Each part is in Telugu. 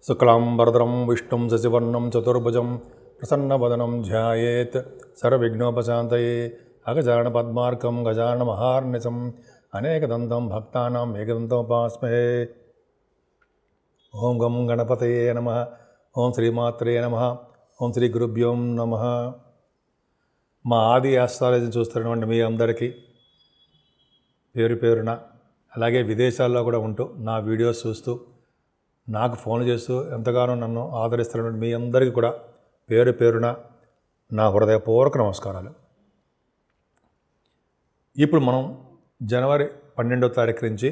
శుక్లాంబరధరం విష్ణుం శశివర్ణం చతుర్భుజం ప్రసన్నవదనం ధ్యాయేత్ సర్వవిఘ్నోపశాంతయే అగజానన పద్మార్కం గజానన మహార్నిశం అనేకదంతం భక్తానాం ఏకదంతముపాస్మహే. ఓం గం గణపతయే నమః. ఓం శ్రీమాత్రే నమః. ఓం శ్రీ గురుభ్యో నమః. మా ఆది ఆస్ట్రాలజీ చూస్తున్నటువంటి మీ అందరికీ పేరు పేరున, అలాగే విదేశాల్లో కూడా ఉంటూ నా వీడియోస్ చూస్తూ నాకు ఫోన్ చేస్తూ ఎంతగానో నన్ను ఆదరిస్తున్నటువంటి మీ అందరికీ కూడా పేరు పేరున నా హృదయపూర్వక నమస్కారాలు. ఇప్పుడు మనం జనవరి 12వ తారీఖు నుంచి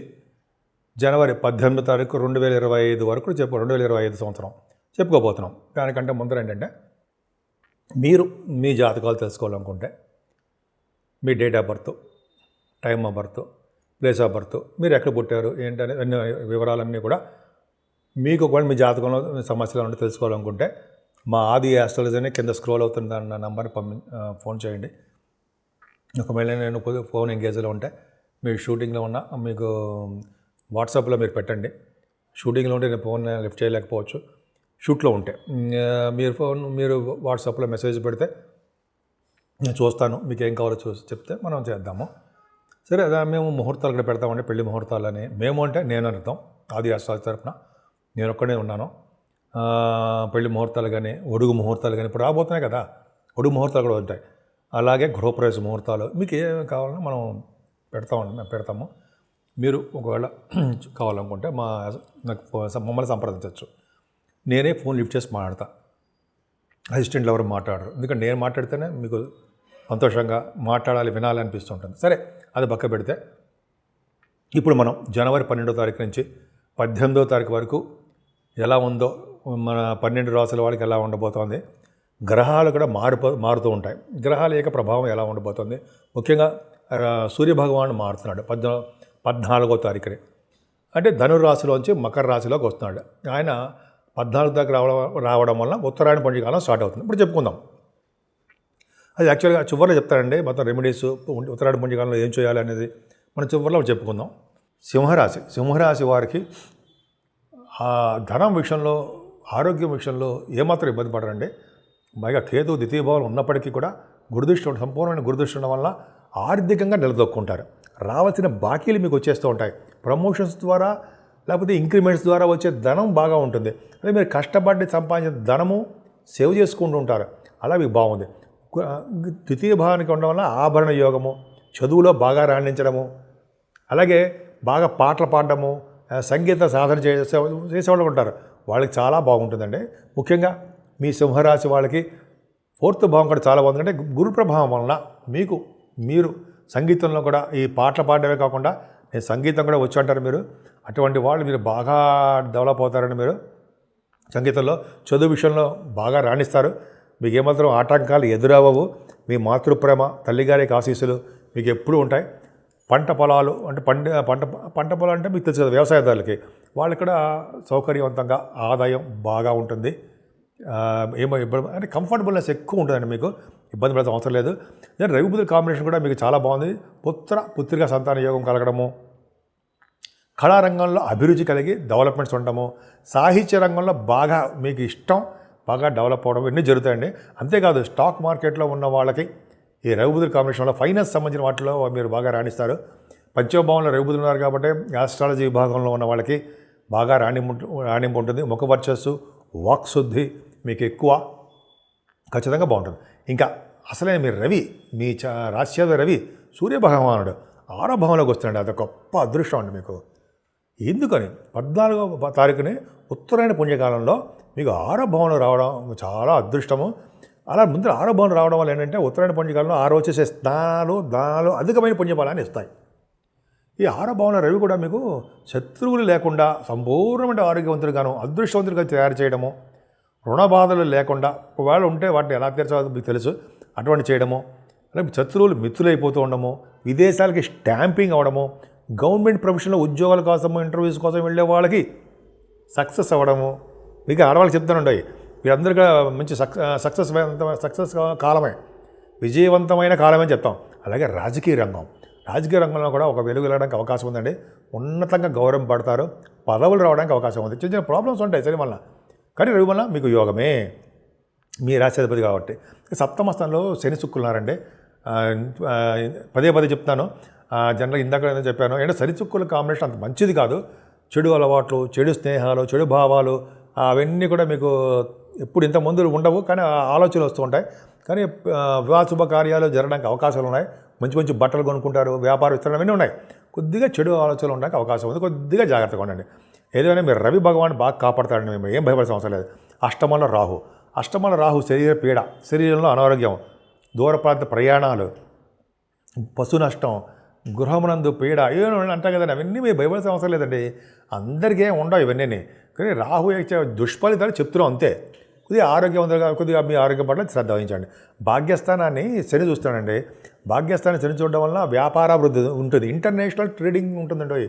జనవరి 18వ తారీఖు 2025 వరకు 2025 సంవత్సరం చెప్పుకోబోతున్నాం. దానికంటే ముందర ఏంటంటే, మీరు మీ జాతకాలు తెలుసుకోవాలనుకుంటే మీ date of birth, time of birth, place of birth, మీరు ఎక్కడ పుట్టారు ఏంటనే అన్ని వివరాలన్నీ కూడా మీకు ఒకవేళ మీ జాతకంలో సమస్యలు ఉంటే తెలుసుకోవాలనుకుంటే మా ఆది ఆస్ట్రాలజీ అని కింద స్క్రోల్ అవుతుంది అన్న నంబర్ని ఫోన్ చేయండి. ఒకవేళ నేను ఫోన్ ఎంగేజ్లో ఉంటే మీరు షూటింగ్లో ఉన్నా మీకు వాట్సాప్లో మీరు పెట్టండి. షూటింగ్లో ఉంటే నేను ఫోన్ లిఫ్ట్ చేయలేకపోవచ్చు. షూట్లో ఉంటే మీరు వాట్సాప్లో మెసేజ్ పెడితే నేను చూస్తాను, మీకు ఏం కావాలో చూసి చెప్తే మనం చేద్దాము. సరే, అదే మేము ముహూర్తాలు కూడా పెడతామండి, పెళ్లి ముహూర్తాలని. మేము అంటే నేను అర్థం, ఆది ఆస్ట్రాలజీ తరపున నేను ఒక్కడే ఉన్నాను. పెళ్లి ముహూర్తాలు కానీ, ఒడుగు ముహూర్తాలు కానీ ఇప్పుడు రాబోతున్నాయి కదా, ఒడుగు ముహూర్తాలు కూడా ఉంటాయి. అలాగే గృహప్రవేశ ముహూర్తాలు, మీకు ఏమేమి కావాలన్నా మనం పెడతాము. మీరు ఒకవేళ కావాలనుకుంటే మమ్మల్ని సంప్రదించవచ్చు. నేనే ఫోన్ లిఫ్ట్ చేసి మాట్లాడతా, అసిస్టెంట్లు ఎవరు మాట్లాడరు. ఎందుకంటే నేను మాట్లాడితేనే మీకు సంతోషంగా మాట్లాడాలి, వినాలి అనిపిస్తుంటుంది. సరే, అది పక్క పెడితే ఇప్పుడు మనం జనవరి 12వ తారీఖు నుంచి 18వ తారీఖు వరకు ఎలా ఉందో, మన 12 రాసుల వాళ్ళకి ఎలా ఉండబోతోంది, గ్రహాలు కూడా మారుతూ ఉంటాయి. గ్రహాల యొక్క ప్రభావం ఎలా ఉండబోతోంది, ముఖ్యంగా సూర్యభగవానుడు మారుతున్నాడు 14వ తారీఖుని. అంటే ధనురాశిలోంచి మకర రాశిలోకి వస్తున్నాడు. ఆయన 14 దాకా రావడం వల్ల ఉత్తరాయణ పండుగకాలం స్టార్ట్ అవుతుంది. ఇప్పుడు చెప్పుకుందాం. అది యాక్చువల్గా చివరిలో చెప్తారండి, మొత్తం రెమెడీస్ ఉత్తరాయణ పుణ్యకాలంలో ఏం చేయాలి అనేది మనం చివరిలో చెప్పుకుందాం. సింహరాశి వారికి ధనం విషయంలో, ఆరోగ్యం విషయంలో ఏమాత్రం ఇబ్బంది పడరండి. పైగా కేతు ద్వితీయ భావం ఉన్నప్పటికీ కూడా గురుదృష్టి, సంపూర్ణమైన గురుదృష్టి ఉండడం వల్ల ఆర్థికంగా నిలదొక్కుంటారు. రావాల్సిన బాకీలు మీకు వచ్చేస్తూ ఉంటాయి. ప్రమోషన్స్ ద్వారా లేకపోతే ఇంక్రిమెంట్స్ ద్వారా వచ్చే ధనం బాగా ఉంటుంది. అదే మీరు కష్టపడి సంపాదించిన ధనము సేవ్ చేసుకుంటూ ఉంటారు. అలా మీకు బాగుంది. ద్వితీయ భావానికి ఉండడం వల్ల ఆభరణ యోగము, చదువులో బాగా రాణించడము, అలాగే బాగా పాటలు పాడడము, సంగీత సాధన చేసేవాళ్ళు ఉంటారు, వాళ్ళకి చాలా బాగుంటుందండి. ముఖ్యంగా మీ సింహరాశి వాళ్ళకి 4th భావం కూడా చాలా బాగుంది. అంటే గురు ప్రభావం వలన మీరు సంగీతంలో కూడా ఈ పాటలు పాడడమే కాకుండా నేను సంగీతం కూడా వచ్చి అంటారు మీరు. అటువంటి వాళ్ళు మీరు బాగా డెవలప్ అవుతారని, మీరు సంగీతంలో చదువు విషయంలో బాగా రాణిస్తారు. మీకు ఏమాత్రం ఆటంకాలు ఎదురవ్వవు. మీ మాతృప్రేమ, తల్లిగారికి ఆశీస్సులు మీకు ఎప్పుడూ ఉంటాయి. పంట పొలాలు అంటే పంట పొలాలు అంటే మీకు తెలుసు కదా, వ్యవసాయదారులకి వాళ్ళకి కూడా సౌకర్యవంతంగా ఆదాయం బాగా ఉంటుంది. ఏమో ఇబ్బంది అంటే కంఫర్టబుల్నెస్ ఎక్కువ ఉంటుందండి, మీకు ఇబ్బంది పడాల్సిన అవసరం లేదు. నేను రవి బుధుల కాంబినేషన్ కూడా మీకు చాలా బాగుంది. పుత్రిక సంతాన యోగం కలగడము, కళారంగంలో అభిరుచి కలిగి డెవలప్మెంట్స్ ఉండటము, సాహిత్య రంగంలో బాగా మీకు ఇష్టం, బాగా డెవలప్ అవ్వడం, ఇవన్నీ జరుగుతాయండి. అంతేకాదు స్టాక్ మార్కెట్లో ఉన్న వాళ్ళకి ఈ రవిబుధుల కాంబినేషన్లో ఫైనాన్స్ సంబంధించిన వాటిలో మీరు బాగా రాణిస్తారు. పంచమభావంలో రవిబుధులు ఉన్నారు కాబట్టి ఆస్ట్రాలజీ విభాగంలో ఉన్న వాళ్ళకి బాగా రాణింపు ఉంటుంది. ముఖ వర్చస్సు, వాక్శుద్ధి మీకు ఎక్కువ, ఖచ్చితంగా బాగుంటుంది. ఇంకా అసలే మీరు మీ రాశ్యాది రవి సూర్యభగవానుడు 6వ భావంలోకి వస్తున్నాడు. అది గొప్ప అదృష్టం అండి మీకు. ఎందుకని 14వ తారీఖుని ఉత్తరాయణ పుణ్యకాలంలో మీకు 6వ భావంలో రావడం చాలా అదృష్టము. అలా ముందు 6వ భావం రావడం వల్ల ఏంటంటే ఉత్తరాయణ పుణ్యకాలంలో 6 వచ్చేసే దానాలు అధికమైన పుణ్యఫలాన్ని ఇస్తాయి. ఈ 6వ భావంలో రవి కూడా మీకు శత్రువులు లేకుండా సంపూర్ణమైన ఆరోగ్యవంతులుగాను అదృష్టవంతులుగా తయారు చేయడము, రుణ బాధలు లేకుండా, ఒకవేళ ఉంటే వాటిని ఎలా తీర్చాలో మీకు తెలుసు, అటువంటి చేయడము, అలాగే శత్రువులు మిత్రులైపోతూ ఉండము, విదేశాలకి స్టాంపింగ్ అవ్వడము, గవర్నమెంట్ ప్రొఫెషన్లో ఉద్యోగాల కోసము, ఇంటర్వ్యూస్ కోసం వెళ్ళే వాళ్ళకి సక్సెస్ అవ్వడము. మీకు ఆడవాళ్ళకి చెప్తానండి, మీరందరికీ మంచి సక్సెస్ కాలమే, విజయవంతమైన కాలమే చెప్తాం. అలాగే రాజకీయ రంగంలో కూడా ఒక వెలుగు వెళ్ళడానికి అవకాశం ఉందండి. ఉన్నతంగా గౌరవం పడతారు, పదవులు రావడానికి అవకాశం ఉంది. చిన్న చిన్న ప్రాబ్లమ్స్ ఉంటాయి శని వల్ల, కానీ రవి వల్ల మీకు యోగమే, మీ రాశ్యాధిపతి కాబట్టి. సప్తమ స్థానంలో శని చుక్కులున్నారండి. పదే పదే చెప్తాను, జనరల్ ఇందాక ఏదో చెప్పాను, అంటే శని చుక్కుల కాంబినేషన్ అంత మంచిది కాదు. చెడు అలవాట్లు, చెడు స్నేహాలు, చెడు భావాలు అవన్నీ కూడా మీకు ఎప్పుడు ఇంతకుముందు ఉండవు, కానీ ఆలోచనలు వస్తూ ఉంటాయి. కానీ వివాహ శుభకార్యాలు జరగడానికి అవకాశాలు ఉన్నాయి. మంచి మంచి బట్టలు కొనుక్కుంటారు, వ్యాపార విస్తరణ అవన్నీ ఉన్నాయి. కొద్దిగా చెడు ఆలోచనలు ఉండడానికి అవకాశం ఉంది. కొద్దిగా జాగ్రత్తగా ఉండండి. ఏదైనా మీరు రవి భగవాన్ బాగా కాపాడతాడండి, మేము ఏం భయపడాల్సిన అవసరం లేదు. అష్టమంలో రాహు శరీర పీడ, శరీరంలో అనారోగ్యం, దూర ప్రాంత ప్రయాణాలు, పశు నష్టం, గృహమునందు పీడ ఏమో అంటాం కదండి. అవన్నీ మీరు భయపడాల్సిన అవసరం లేదండి. అందరికీ ఏం ఉండవు ఇవన్నీ. కానీ రాహు దుష్ఫలితాలు చెప్తున్నాం అంతే. కొద్దిగా ఆరోగ్యవంతంగా, కొద్దిగా మీ ఆరోగ్యం పట్ల శ్రద్ధ వహించండి. భాగ్యస్థానాన్ని శని చూస్తానండి. భాగ్యస్థానాన్ని శని చూడడం వల్ల వ్యాపారాభివృద్ధి ఉంటుంది. ఇంటర్నేషనల్ ట్రేడింగ్ ఉంటుందండి.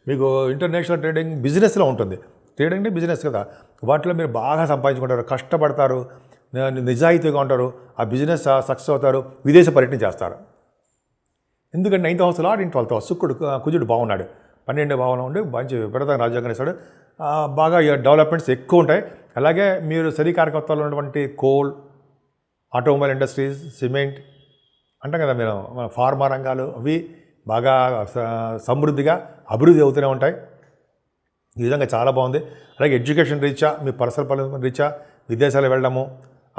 మీకు ఇంటర్నేషనల్ ట్రేడింగ్ బిజినెస్లో ఉంటుంది. ట్రేడింగ్ అంటే బిజినెస్ కదా, వాటిలో మీరు బాగా సంపాదించుకుంటారు, కష్టపడతారు, నిజాయితీగా ఉంటారు, ఆ బిజినెస్ సక్సెస్ అవుతారు, విదేశ పర్యటన చేస్తారు. ఎందుకంటే 9th house lord in 12th house, కుజుడు బాగున్నాడు, 12వ భావంలో ఉండి మంచి విపరీతంగా రాజ్యాంగం ఇస్తాడు. బాగా డెవలప్మెంట్స్ ఎక్కువ ఉంటాయి. అలాగే మీరు శరీకారకత్వాలు ఉన్నటువంటి కోల్, ఆటోమొబైల్ ఇండస్ట్రీస్, సిమెంట్ అంటాం కదా, మీరు ఫార్మా రంగాలు అవి బాగా సమృద్ధిగా అభివృద్ధి అవుతూనే ఉంటాయి. ఈ విధంగా చాలా బాగుంది. అలాగే ఎడ్యుకేషన్ రీత్యా, మీ పర్సనల్ రీత్యా విదేశాలు వెళ్ళడము,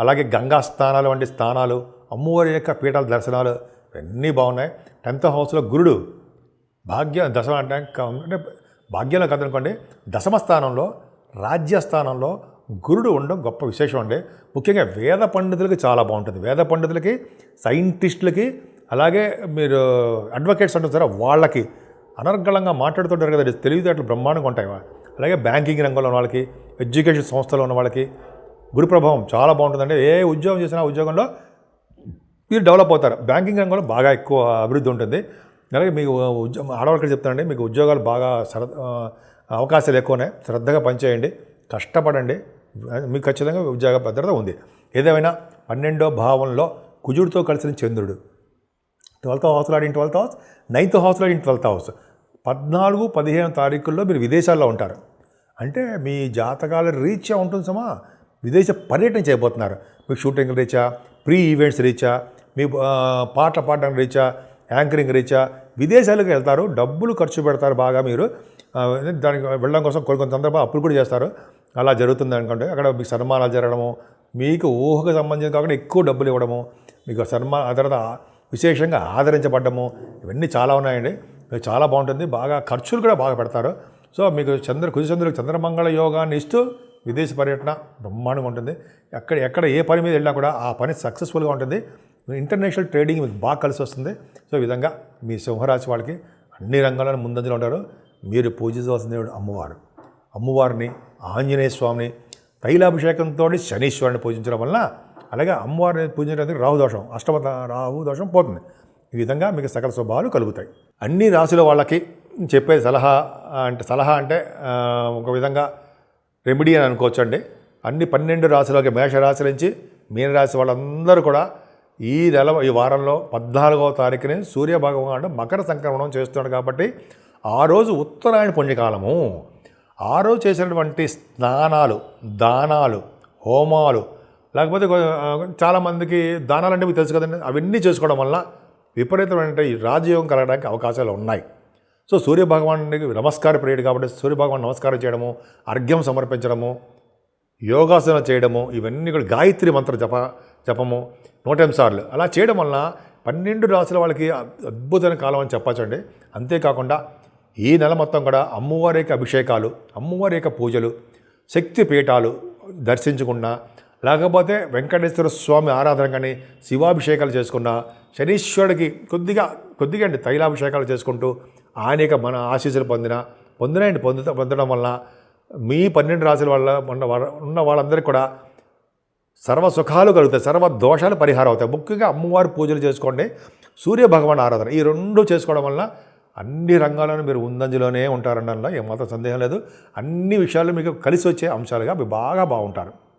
అలాగే గంగా స్థానాలు వంటి స్థానాలు, అమ్మవారి యొక్క పీఠాల దర్శనాలు ఇవన్నీ బాగున్నాయి. 10th హౌస్లో గురుడు దశమ అంటే భాగ్యంలో కదనుకోండి, దశమ స్థానంలో రాజ్యస్థానంలో గురుడు ఉండడం గొప్ప విశేషం అండి. ముఖ్యంగా వేద పండితులకి చాలా బాగుంటుంది. వేద పండితులకి, సైంటిస్టులకి, అలాగే మీరు అడ్వకేట్స్ అంటారు సరే, వాళ్ళకి అనర్గళంగా మాట్లాడుతుంటారు కదా, తెలివితేటలు బ్రహ్మాండంగా ఉంటాయి. అలాగే బ్యాంకింగ్ రంగంలో ఉన్న వాళ్ళకి, ఎడ్యుకేషన్ సంస్థలో ఉన్న వాళ్ళకి గురు ప్రభావం చాలా బాగుంటుందండి. ఏ ఉద్యోగం చేసినా ఉద్యోగంలో మీరు డెవలప్ అవుతారు. బ్యాంకింగ్ రంగంలో బాగా ఎక్కువ అభివృద్ధి ఉంటుంది. అలాగే మీకు ఆడవాళ్ళకి చెప్తానండి, మీకు ఉద్యోగాలు బాగా అవకాశాలు ఎక్కువనే. శ్రద్ధగా పనిచేయండి, కష్టపడండి, మీకు ఖచ్చితంగా ఉద్యోగ భద్రత ఉంది. ఏదేమైనా 12వ భావంలో కుజుడితో కలిసిన చంద్రుడు, 12th house lord in 12th house, 9th house lord in 12th house, 14, 15 తారీఖుల్లో మీరు విదేశాల్లో ఉంటారు. అంటే మీ జాతకాల రీత్యా ఉంటుంది సమా, విదేశ పర్యటన చేయబోతున్నారు. మీకు షూటింగ్ రీత్యా, ప్రీ ఈవెంట్స్ రీత్యా, మీ పాటలు పాడడానికి రీత్యా, యాంకరింగ్ రీత్యా విదేశాలకు వెళ్తారు. డబ్బులు ఖర్చు పెడతారు బాగా. మీరు దానికి వెళ్ళడం కోసం కొన్ని సందర్భాలు అప్పులు కూడా చేస్తారు. అలా జరుగుతుంది అనుకోండి. అక్కడ మీకు సన్మానాలు జరగడము, మీకు ఊహకు సంబంధించిన కాకుండా ఎక్కువ డబ్బులు ఇవ్వడము, మీకు ఆ తర్వాత విశేషంగా ఆదరించబడ్డము, ఇవన్నీ చాలా ఉన్నాయండి. మీకు చాలా బాగుంటుంది. బాగా ఖర్చులు కూడా బాగా పెడతారు. సో మీకు కుజచంద్రులకు చంద్రమంగళ యోగాన్ని ఇస్తూ విదేశ పర్యటన బ్రహ్మాండంగా ఉంటుంది. ఎక్కడ ఏ పని మీద వెళ్ళినా కూడా ఆ పని సక్సెస్ఫుల్గా ఉంటుంది. ఇంటర్నేషనల్ ట్రేడింగ్ మీకు బాగా కలిసి వస్తుంది. సో ఈ విధంగా మీ సింహరాశి వాళ్ళకి అన్ని రంగాలను ముందంజలో ఉంటారు. మీరు పూజించవలసిన దేవుడు అమ్మవారిని, ఆంజనేయ స్వామిని, తైలాభిషేకంతో శనీశ్వరుని పూజించడం వలన, అలాగే అమ్మవారిని పూజించడానికి రాహుదోషం, అష్టమ రాహుదోషం పోతుంది. ఈ విధంగా మీకు సకల శుభాలు కలుగుతాయి. అన్ని రాశుల వాళ్ళకి చెప్పే సలహా అంటే ఒక విధంగా రెమెడీ అని అనుకోవచ్చండి. అన్ని 12 రాశులకి, మేషరాశి నుంచి మీనరాశి వాళ్ళందరూ కూడా ఈ వారంలో 14వ తారీఖుని సూర్య భగవానుడు మకర సంక్రమణం చేస్తున్నాడు. కాబట్టి ఆ రోజు ఉత్తరాయణ పుణ్యకాలము. ఆ రోజు చేసినటువంటి స్నానాలు, దానాలు, హోమాలు, లేకపోతే చాలామందికి దానాలు అంటే మీకు తెలుసు కదండి, అవన్నీ చేసుకోవడం వల్ల విపరీతమైన ఈ రాజయోగం కలగడానికి అవకాశాలు ఉన్నాయి. సో సూర్యభగవానుడికి నమస్కార ప్రియుడు కాబట్టి సూర్యభగవాన్ నమస్కారం చేయడము, అర్ఘ్యం సమర్పించడము, యోగాసన చేయడము, ఇవన్నీ కూడా గాయత్రి మంత్ర జపము 108 సార్లు అలా చేయడం వలన 12 రాశుల వాళ్ళకి అద్భుతమైన కాలం అని చెప్పచ్చండి. అంతేకాకుండా ఈ నెల మొత్తం కూడా అమ్మవారి యొక్క అభిషేకాలు, అమ్మవారి యొక్క పూజలు, శక్తి పీఠాలు దర్శించుకున్నా, లేకపోతే వెంకటేశ్వర స్వామి ఆరాధన కానీ, శివాభిషేకాలు చేసుకున్నా, శనీశ్వరుడికి కొద్దిగా అండి తైలాభిషేకాలు చేసుకుంటూ ఆయన యొక్క మన ఆశీస్సులు పొందడం వలన మీ 12 రాశుల వల్ల ఉన్న వాళ్ళందరికీ కూడా సర్వ సుఖాలు కలుగుతాయి, సర్వ దోషాలు పరిహారం అవుతాయి. ముఖ్యంగా అమ్మవారి పూజలు చేసుకోండి, సూర్య భగవాన్ ఆరాధన, ఈ 2 చేసుకోవడం వల్ల అన్ని రంగాలను మీరు ముందంజలోనే ఉంటారనడంలో ఏమాత్రం సందేహం లేదు. అన్ని విషయాలు మీకు కలిసి వచ్చే అంశాలుగా మీరు బాగా బాగుంటారు.